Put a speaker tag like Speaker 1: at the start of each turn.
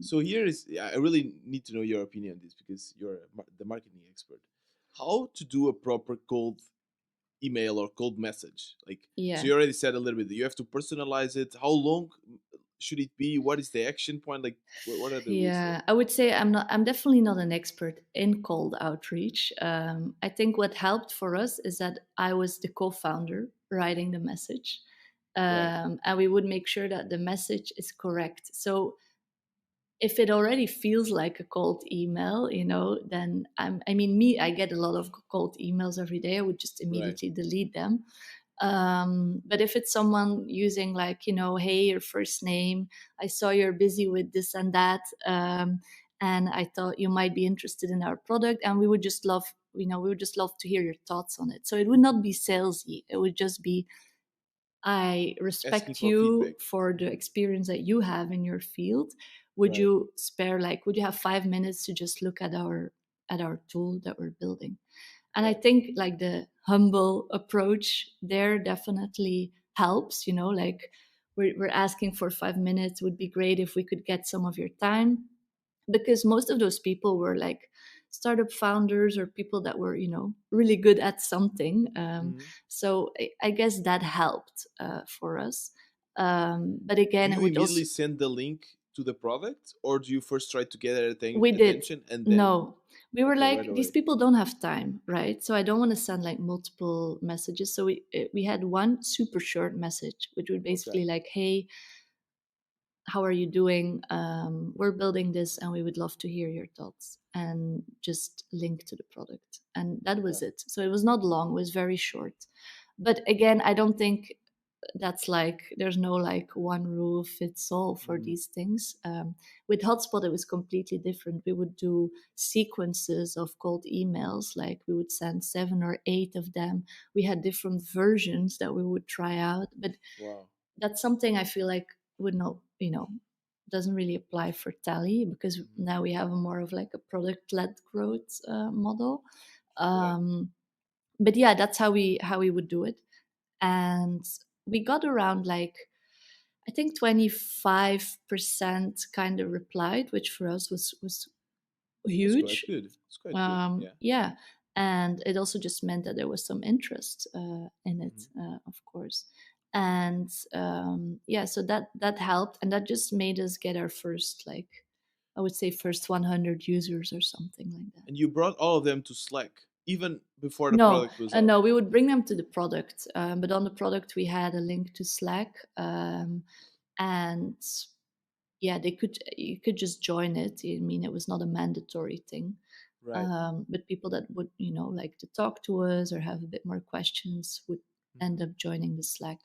Speaker 1: So here is, I really need to know your opinion on this because you're the marketing expert. How to do a proper cold email or cold message? Like, so
Speaker 2: Yeah.
Speaker 1: you already said a little bit. You have to personalize it. How long should it be? What is the action point? Like, what are the rules there?
Speaker 2: Yeah, I would say I'm definitely not an expert in cold outreach. I think what helped for us is that I was the co-founder writing the message,
Speaker 1: Right.
Speaker 2: and we would make sure that the message is correct. So if it already feels like a cold email, then I mean, me, I get a lot of cold emails every day. I would just
Speaker 1: Right.
Speaker 2: immediately delete them. But if it's someone using like, hey, your first name, I saw you're busy with this and that, and I thought you might be interested in our product, and we would just love to hear your thoughts on it. So it would not be salesy. It would just be, I
Speaker 1: Asking
Speaker 2: respect
Speaker 1: for
Speaker 2: you
Speaker 1: feedback.
Speaker 2: for the experience that you have in your field.
Speaker 1: Right.
Speaker 2: Would you have 5 minutes to just look at our tool that we're building? And I
Speaker 1: Right.
Speaker 2: think like the humble approach there definitely helps, like we're asking for 5 minutes. Would be great if we could get some of your time, because most of those people were like startup founders or people that were really good at something.
Speaker 1: Mhm.
Speaker 2: So I guess that helped for us. But
Speaker 1: Do
Speaker 2: again, it
Speaker 1: you
Speaker 2: would also
Speaker 1: immediately send the link to the product, or do you first try to get their
Speaker 2: we did
Speaker 1: attention and then?
Speaker 2: no, we were
Speaker 1: Okay, right
Speaker 2: like, these
Speaker 1: away.
Speaker 2: people don't have time, right? So I don't want to send like multiple messages. So we had one super short message which would
Speaker 1: Okay.
Speaker 2: basically like, hey, how are you doing? We're building this and we would love to hear your thoughts, and just link to the product. And that
Speaker 1: Yeah.
Speaker 2: was it. So it was not long, it was very short. But again, I don't think that's like, there's no like one rule fits all for
Speaker 1: Mhm.
Speaker 2: these things. With Hotspot, it was completely different. We would do sequences of cold emails, like we would send 7 or 8 of them. We had different versions that we would try out, but
Speaker 1: Wow.
Speaker 2: that's something I feel like would not, doesn't really apply for Tally, because
Speaker 1: Mhm.
Speaker 2: now we have a more of like a product-led growth model.
Speaker 1: Right.
Speaker 2: Um, but yeah, that's how we would do it, and we got around like, I think 25% kind of replied, which for us was
Speaker 1: That's quite
Speaker 2: huge.
Speaker 1: good. It's quite good. Yeah.
Speaker 2: Yeah, and it also just meant that there was some interest in it,
Speaker 1: Mhm.
Speaker 2: of course. And yeah, so that helped, and that just made us get our first, like, I would say first 100 users or something like that.
Speaker 1: And you brought all of them to Slack even before the
Speaker 2: No,
Speaker 1: product was out.
Speaker 2: no, we would bring them to the product, but on the product we had a link to Slack, and yeah, you could just join it. I mean, it was not a mandatory thing.
Speaker 1: Right.
Speaker 2: But people that would like to talk to us or have a bit more questions would
Speaker 1: Mhm.
Speaker 2: end up joining the Slack.